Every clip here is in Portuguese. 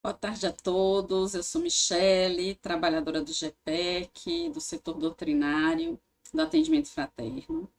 Boa tarde a todos. Eu sou Michele, trabalhadora do GPEC, do setor doutrinário, do atendimento fraterno.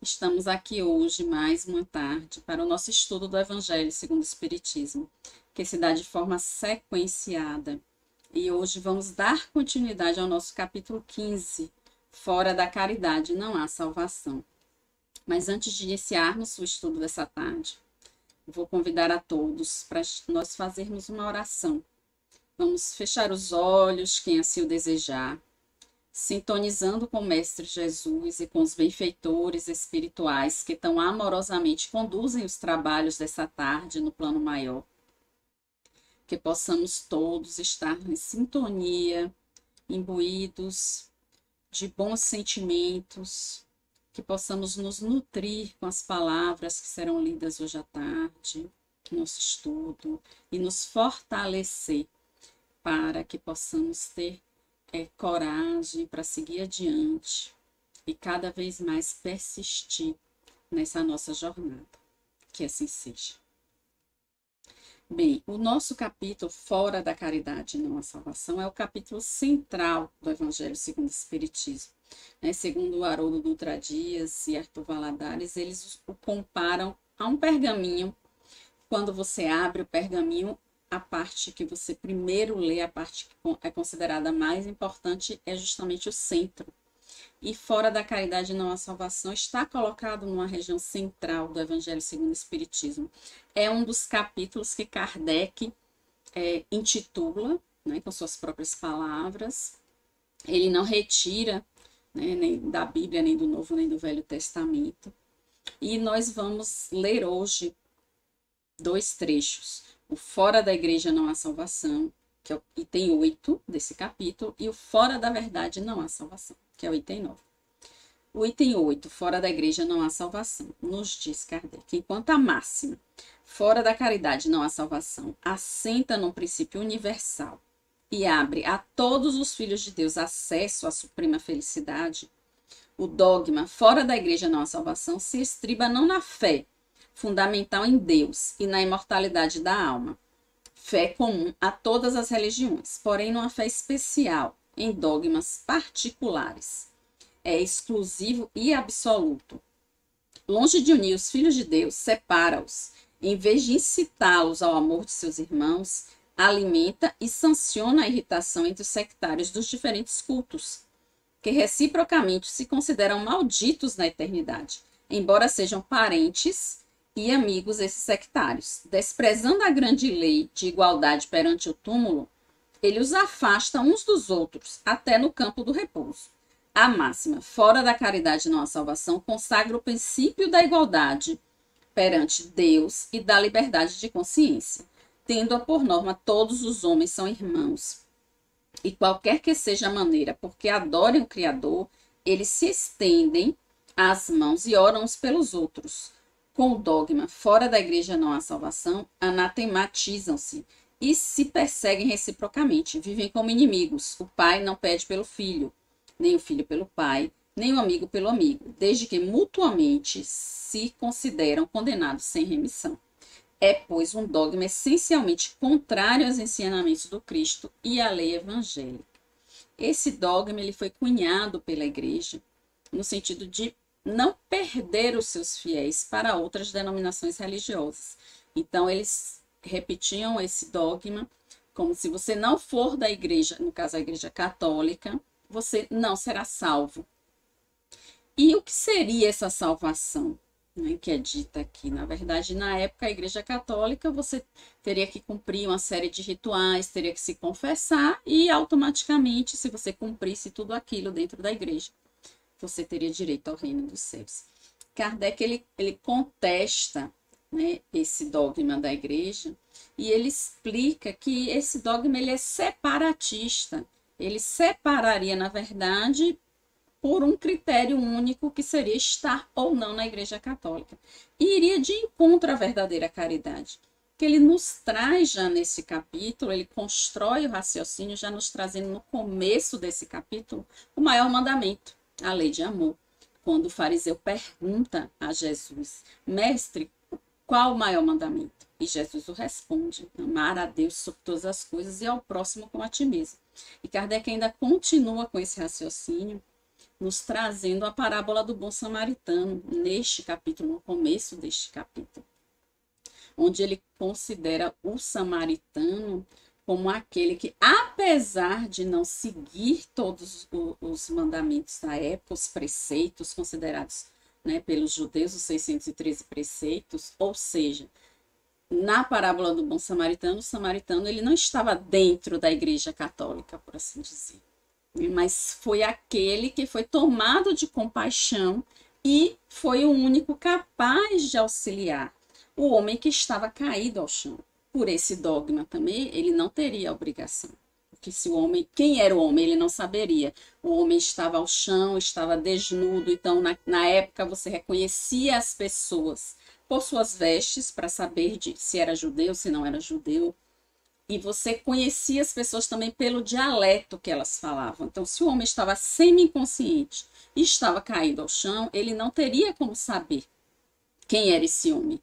Estamos aqui hoje, mais uma tarde, para o nosso estudo do Evangelho segundo o Espiritismo, que se dá de forma sequenciada. E hoje vamos dar continuidade ao nosso capítulo 15, Fora da caridade não há salvação. Mas antes de iniciarmos o estudo dessa tarde, vou convidar a todos para nós fazermos uma oração. Vamos fechar os olhos, quem assim o desejar, sintonizando com o Mestre Jesus e com os benfeitores espirituais que tão amorosamente conduzem os trabalhos dessa tarde no plano maior. Que possamos todos estar em sintonia, imbuídos de bons sentimentos, que possamos nos nutrir com as palavras que serão lidas hoje à tarde, nosso estudo, e nos fortalecer para que possamos ter coragem para seguir adiante e cada vez mais persistir nessa nossa jornada. Que assim seja. Bem, o nosso capítulo Fora da Caridade não há salvação é o capítulo central do Evangelho segundo o Espiritismo. Segundo o Haroldo Dutra Dias e Arthur Valadares, eles o comparam a um pergaminho. Quando você abre o pergaminho, a parte que você primeiro lê, a parte que é considerada mais importante, é justamente o centro. E Fora da Caridade não há salvação está colocado numa região central do Evangelho segundo o Espiritismo. É um dos capítulos que Kardec intitula, com suas próprias palavras. Ele não retira, nem da Bíblia, nem do Novo, nem do Velho Testamento. E nós vamos ler hoje dois trechos. O Fora da Igreja não há salvação, que é o item 8 desse capítulo, e o Fora da Verdade não há salvação, que é o item 9. O item 8, Fora da Igreja não há salvação, nos diz Kardec, enquanto a máxima, fora da caridade não há salvação, assenta num princípio universal e abre a todos os filhos de Deus acesso à suprema felicidade, o dogma fora da Igreja não há salvação se estriba não na fé, fundamental em Deus e na imortalidade da alma. Fé comum a todas as religiões, porém numa fé especial, em dogmas particulares. É exclusivo e absoluto. Longe de unir os filhos de Deus, separa-os. Em vez de incitá-los ao amor de seus irmãos, alimenta e sanciona a irritação entre os sectários dos diferentes cultos, que reciprocamente se consideram malditos na eternidade, embora sejam parentes e amigos esses sectários. Desprezando a grande lei de igualdade perante o túmulo, ele os afasta uns dos outros, até no campo do repouso. A máxima, fora da caridade não há salvação, consagra o princípio da igualdade perante Deus e da liberdade de consciência, tendo-a por norma todos os homens são irmãos. E qualquer que seja a maneira, porque adorem o Criador, eles se estendem as mãos e oram uns pelos outros. Com o dogma fora da igreja não há salvação, anatematizam-se e se perseguem reciprocamente, vivem como inimigos. O pai não pede pelo filho, nem o filho pelo pai, nem o amigo pelo amigo, desde que mutuamente se consideram condenados sem remissão. É, pois, um dogma essencialmente contrário aos ensinamentos do Cristo e à lei evangélica. Esse dogma ele foi cunhado pela igreja no sentido de não perder os seus fiéis para outras denominações religiosas. Então, eles repetiam esse dogma como se você não for da igreja, no caso a igreja católica, você não será salvo. E o que seria essa salvação, que é dita aqui? Na verdade, na época, a igreja católica, você teria que cumprir uma série de rituais, teria que se confessar e automaticamente, se você cumprisse tudo aquilo dentro da igreja, você teria direito ao reino dos céus. Kardec, ele contesta, esse dogma da igreja e ele explica que esse dogma ele é separatista. Ele separaria, na verdade, por um critério único que seria estar ou não na Igreja Católica. E iria de encontro à verdadeira caridade, que ele nos traz já nesse capítulo, ele constrói o raciocínio já nos trazendo no começo desse capítulo o maior mandamento, a lei de amor. Quando o fariseu pergunta a Jesus, mestre, qual o maior mandamento? E Jesus o responde: amar a Deus sobre todas as coisas e ao próximo como a ti mesmo. E Kardec ainda continua com esse raciocínio, nos trazendo a parábola do bom samaritano, neste capítulo, no começo deste capítulo, onde ele considera o samaritano como aquele que, apesar de não seguir todos os mandamentos da época, os preceitos considerados, né, pelos judeus, os 613 preceitos, ou seja, na parábola do bom samaritano, o samaritano ele não estava dentro da igreja católica, por assim dizer, mas foi aquele que foi tomado de compaixão e foi o único capaz de auxiliar o homem que estava caído ao chão. Por esse dogma também, ele não teria a obrigação. Porque se o homem, quem era o homem, ele não saberia. O homem estava ao chão, estava desnudo, então na época você reconhecia as pessoas por suas vestes, para saber se era judeu, se não era judeu. E você conhecia as pessoas também pelo dialeto que elas falavam. Então, se o homem estava semi-inconsciente e estava caído ao chão, ele não teria como saber quem era esse homem,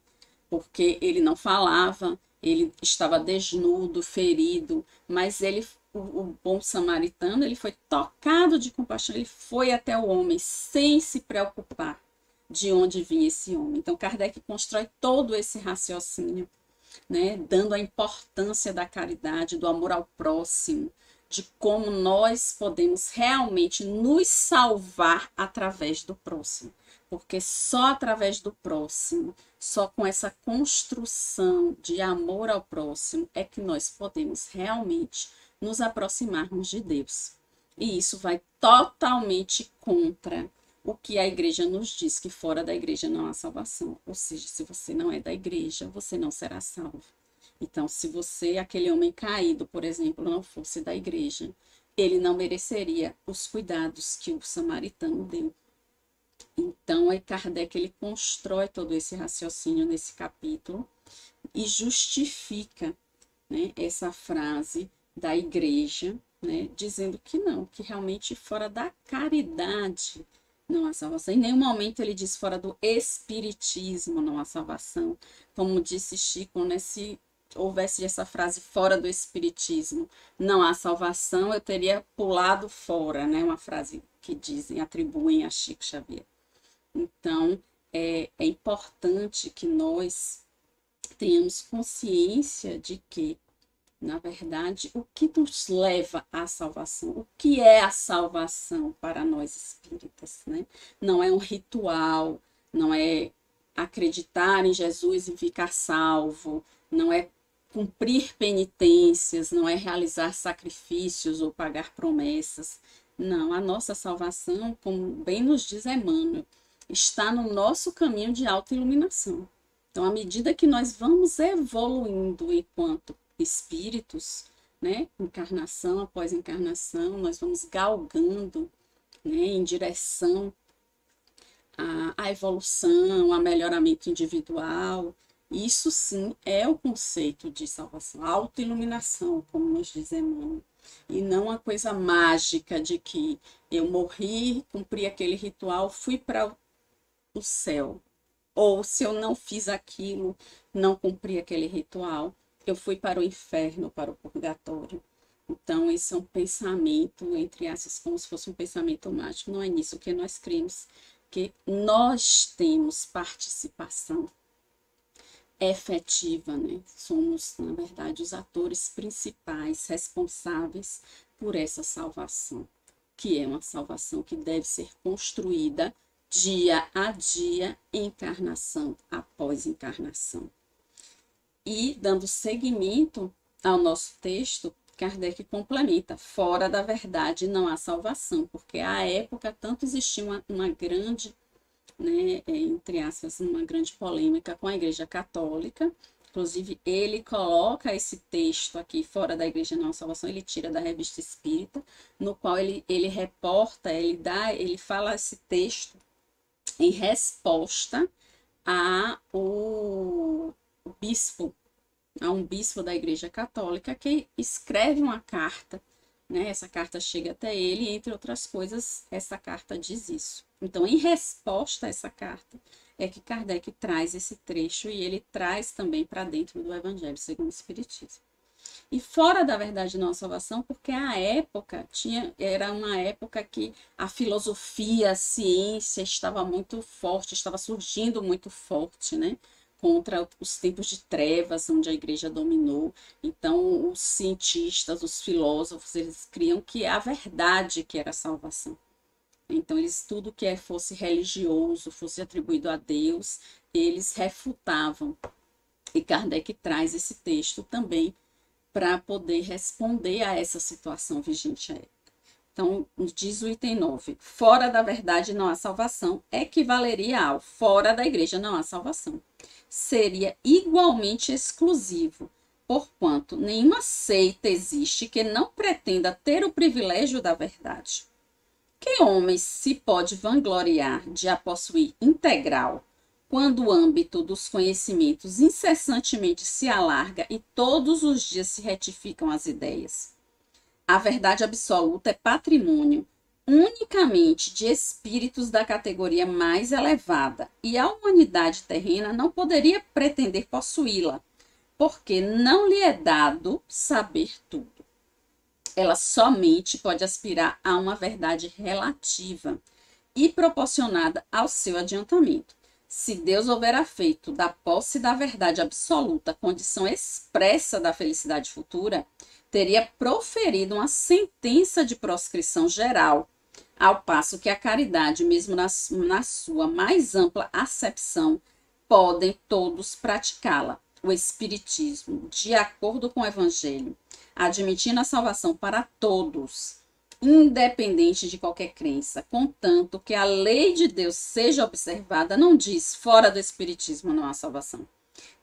porque ele não falava, ele estava desnudo, ferido, mas ele, o bom samaritano, ele foi tocado de compaixão, ele foi até o homem sem se preocupar de onde vinha esse homem. Então, Kardec constrói todo esse raciocínio, né, dando a importância da caridade, do amor ao próximo, de como nós podemos realmente nos salvar através do próximo. Porque só através do próximo, só com essa construção de amor ao próximo, é que nós podemos realmente nos aproximarmos de Deus. E isso vai totalmente contra o que a igreja nos diz, que fora da igreja não há salvação. Ou seja, se você não é da igreja, você não será salvo. Então, se você, aquele homem caído, por exemplo, não fosse da igreja, ele não mereceria os cuidados que o samaritano deu. Então, aí Kardec ele constrói todo esse raciocínio nesse capítulo e justifica, né, essa frase da igreja, né, dizendo que não, que realmente fora da caridade não há salvação. Em nenhum momento ele diz fora do espiritismo não há salvação. Como disse Chico, né, se houvesse essa frase fora do espiritismo não há salvação, eu teria pulado fora, né, uma frase que dizem, atribuem a Chico Xavier. Então, é importante que nós tenhamos consciência de que, na verdade, o que nos leva à salvação, o que é a salvação para nós espíritas, né? Não é um ritual, não é acreditar em Jesus e ficar salvo, não é cumprir penitências, não é realizar sacrifícios ou pagar promessas. Não, a nossa salvação, como bem nos diz Emmanuel, está no nosso caminho de autoiluminação. Então, à medida que nós vamos evoluindo enquanto espíritos, né, encarnação após encarnação, nós vamos galgando, né, em direção à evolução, ao melhoramento individual. Isso sim é o conceito de salvação, autoiluminação, como nos diz Emmanuel. E não a coisa mágica de que eu morri, cumpri aquele ritual, fui para o céu. Ou se eu não fiz aquilo, não cumpri aquele ritual, eu fui para o inferno, para o purgatório. Então, esse é um pensamento, entre aspas, como se fosse um pensamento mágico. Não é nisso que nós cremos, que nós temos participação efetiva, né? Somos, na verdade, os atores principais responsáveis por essa salvação, que é uma salvação que deve ser construída dia a dia, encarnação após encarnação. E, dando seguimento ao nosso texto, Kardec complementa, fora da verdade não há salvação, porque à época tanto existia uma grande, né, entre aspas, uma grande polêmica com a Igreja Católica. Inclusive, ele coloca esse texto aqui, fora da Igreja não há salvação, ele tira da Revista Espírita, no qual ele reporta, ele fala esse texto em resposta a um bispo da Igreja Católica que escreve uma carta, né? Essa carta chega até ele e, entre outras coisas, essa carta diz isso. Então, em resposta a essa carta, é que Kardec traz esse trecho e ele traz também para dentro do Evangelho segundo o Espiritismo. E fora da verdade não a salvação, porque a época era uma época que a filosofia, a ciência estava muito forte, estava surgindo muito forte, né? Contra os tempos de trevas, onde a igreja dominou. Então, os cientistas, os filósofos, eles criam que a verdade que era a salvação. Então, eles tudo que fosse religioso, fosse atribuído a Deus, eles refutavam. E Kardec traz esse texto também para poder responder a essa situação vigente à época. Então, diz o item 9, fora da verdade não há salvação, equivaleria ao fora da igreja não há salvação. Seria igualmente exclusivo, porquanto nenhuma seita existe que não pretenda ter o privilégio da verdade. Que homem se pode vangloriar de a possuir integral, quando o âmbito dos conhecimentos incessantemente se alarga e todos os dias se retificam as ideias? A verdade absoluta é patrimônio unicamente de espíritos da categoria mais elevada, e a humanidade terrena não poderia pretender possuí-la, porque não lhe é dado saber tudo. Ela somente pode aspirar a uma verdade relativa e proporcionada ao seu adiantamento. Se Deus houvera feito da posse da verdade absoluta condição expressa da felicidade futura, teria proferido uma sentença de proscrição geral, ao passo que a caridade, mesmo na sua mais ampla acepção, podem todos praticá-la. O Espiritismo, de acordo com o Evangelho, admitindo a salvação para todos, independente de qualquer crença, contanto que a lei de Deus seja observada, não diz fora do Espiritismo não há salvação.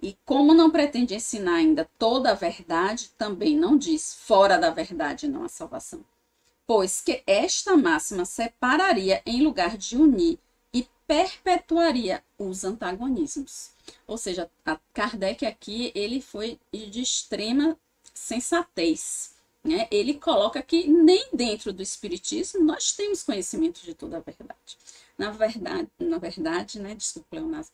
E como não pretende ensinar ainda toda a verdade, também não diz fora da verdade não há salvação. Pois que esta máxima separaria em lugar de unir e perpetuaria os antagonismos. Ou seja, a Kardec aqui, ele foi de extrema sensatez, né? Ele coloca que nem dentro do Espiritismo nós temos conhecimento de toda a verdade. Na verdade, né? Desculpa, Leonardo,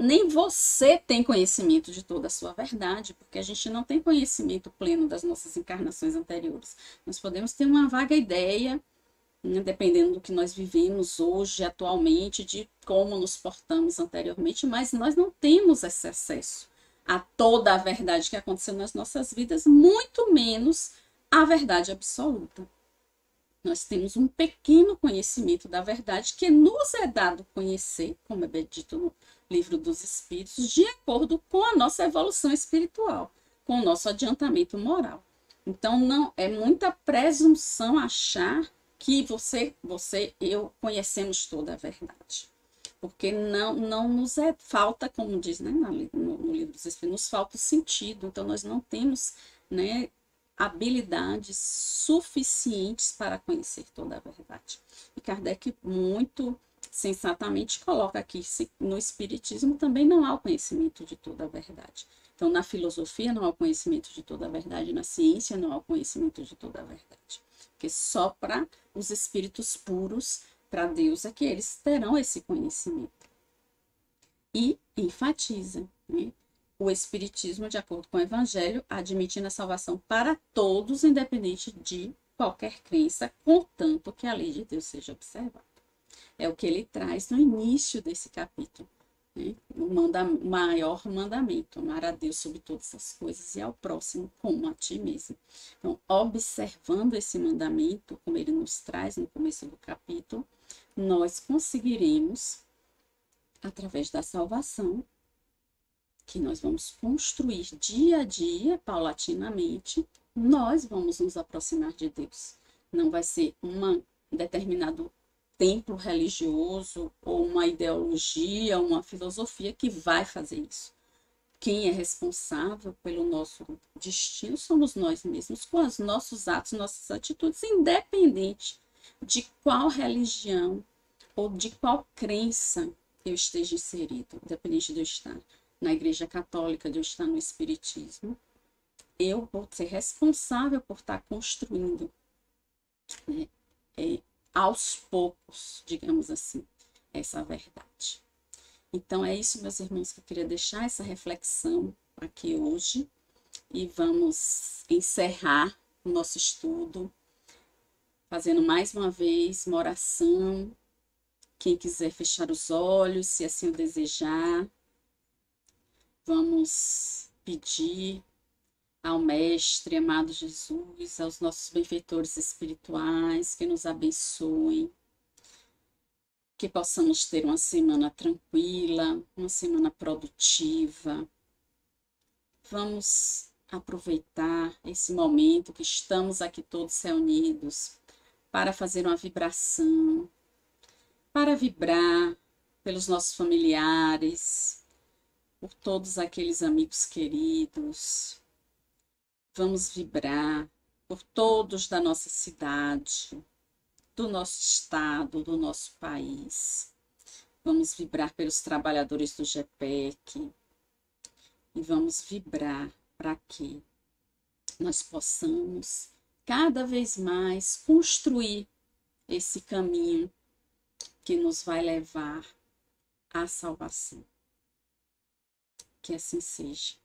nem você tem conhecimento de toda a sua verdade, porque a gente não tem conhecimento pleno das nossas encarnações anteriores. Nós podemos ter uma vaga ideia, né, dependendo do que nós vivemos hoje, atualmente, de como nos portamos anteriormente, mas nós não temos esse acesso a toda a verdade que aconteceu nas nossas vidas, muito menos a verdade absoluta. Nós temos um pequeno conhecimento da verdade que nos é dado conhecer, como é dito no Livro dos Espíritos, de acordo com a nossa evolução espiritual, com o nosso adiantamento moral. Então, não é muita presunção achar que eu conhecemos toda a verdade. Porque não nos falta, como diz, né, no Livro dos Espíritos, nos falta o sentido. Então, nós não temos, né, habilidades suficientes para conhecer toda a verdade. E Kardec muito sensatamente coloca aqui, no Espiritismo também não há o conhecimento de toda a verdade. Então, na filosofia não há o conhecimento de toda a verdade, na ciência não há o conhecimento de toda a verdade. Porque só para os espíritos puros, para Deus, é que eles terão esse conhecimento. E enfatiza, né? O Espiritismo, de acordo com o Evangelho, admitindo a salvação para todos, independente de qualquer crença, contanto que a lei de Deus seja observada. É o que ele traz no início desse capítulo, né? O maior mandamento, amar a Deus sobre todas as coisas e ao próximo como a ti mesmo. Então, observando esse mandamento, como ele nos traz no começo do capítulo, nós conseguiremos, através da salvação, que nós vamos construir dia a dia, paulatinamente, nós vamos nos aproximar de Deus. Não vai ser um determinado templo religioso ou uma ideologia, uma filosofia que vai fazer isso. Quem é responsável pelo nosso destino somos nós mesmos, com os nossos atos, nossas atitudes, independente de qual religião ou de qual crença eu esteja inserido, independente de eu estar na Igreja Católica, de eu estar no Espiritismo, eu vou ser responsável por estar construindo, né, aos poucos, digamos assim, essa verdade. Então é isso, meus irmãos, que eu queria deixar essa reflexão aqui hoje. E vamos encerrar o nosso estudo fazendo mais uma vez uma oração. Quem quiser fechar os olhos, se assim o desejar, vamos pedir ao Mestre, amado Jesus, aos nossos benfeitores espirituais, que nos abençoem, que possamos ter uma semana tranquila, uma semana produtiva. Vamos aproveitar esse momento que estamos aqui todos reunidos para fazer uma vibração, para vibrar pelos nossos familiares, por todos aqueles amigos queridos. Vamos vibrar por todos da nossa cidade, do nosso estado, do nosso país. Vamos vibrar pelos trabalhadores do GPEC e vamos vibrar para que nós possamos cada vez mais construir esse caminho que nos vai levar à salvação. Que assim seja.